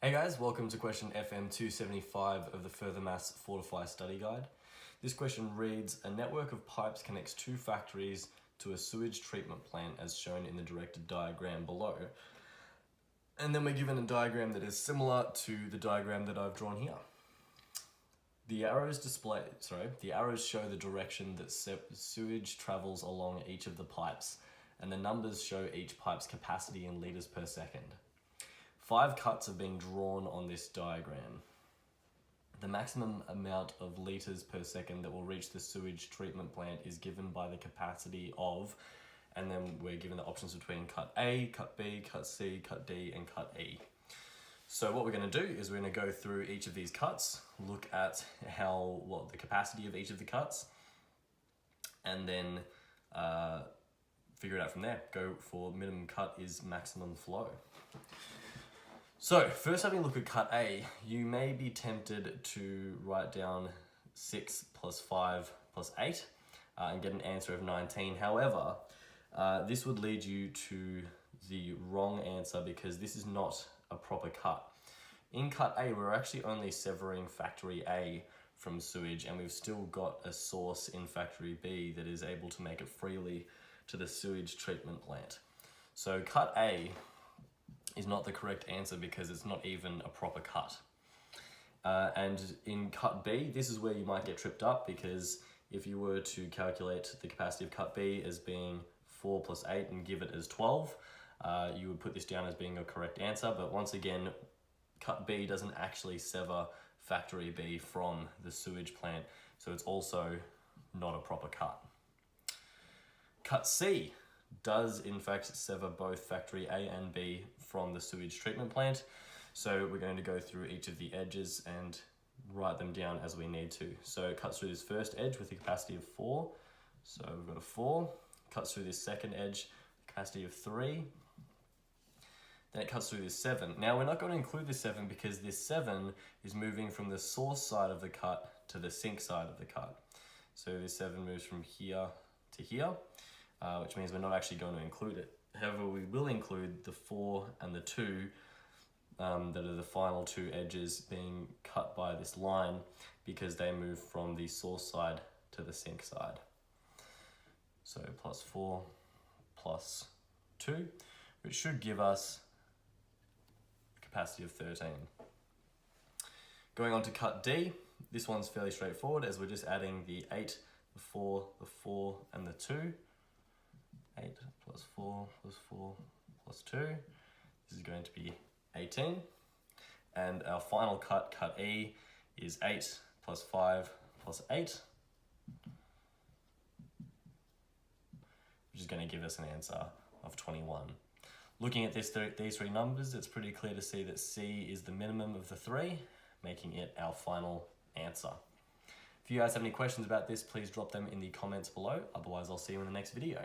Hey guys, welcome to question FM275 of the Further Maths Fortify study guide. This question reads, a network of pipes connects two factories to a sewage treatment plant as shown in the directed diagram below. And then we're given a diagram that is similar to the diagram that I've drawn here. The arrows show the direction that sewage travels along each of the pipes, and the numbers show each pipe's capacity in litres per second. 5 cuts are being drawn on this diagram. The maximum amount of litres per second that will reach the sewage treatment plant is given by the capacity of, and then we're given the options between cut A, cut B, cut C, cut D, and cut E. So what we're going to do is we're going to go through each of these cuts, look at the capacity of each of the cuts, and then figure it out from there. Go for minimum cut is maximum flow. So first, having a look at cut A, you may be tempted to write down 6 plus 5 plus 8 and get an answer of 19. However, this would lead you to the wrong answer because this is not a proper cut. In cut A, we're actually only severing factory A from sewage, and we've still got a source in factory B that is able to make it freely to the sewage treatment plant. So cut A is not the correct answer because it's not even a proper cut. And in cut B, this is where you might get tripped up, because if you were to calculate the capacity of cut B as being 4 plus 8 and give it as 12, you would put this down as being a correct answer. But once again, cut B doesn't actually sever factory B from the sewage plant, so it's also not a proper cut. Cut C does in fact sever both factory A and B from the sewage treatment plant. So we're going to go through each of the edges and write them down as we need to. So it cuts through this first edge with a capacity of 4. So we've got a 4. Cuts through this second edge, capacity of 3. Then it cuts through this 7. Now we're not going to include this 7 because this 7 is moving from the source side of the cut to the sink side of the cut. So this 7 moves from here to here, which means we're not actually going to include it. However, we will include the 4 and the 2 that are the final 2 edges being cut by this line because they move from the source side to the sink side. So plus 4 plus 2, which should give us a capacity of 13. Going on to cut D, this one's fairly straightforward as we're just adding the 8, the 4, and the 2. 8 plus 4 plus 4 plus 2. This is going to be 18. And our final cut, cut E, is 8 plus 5 plus 8, which is going to give us an answer of 21. Looking at these 3 numbers, it's pretty clear to see that C is the minimum of the 3, making it our final answer. If you guys have any questions about this, please drop them in the comments below. Otherwise, I'll see you in the next video.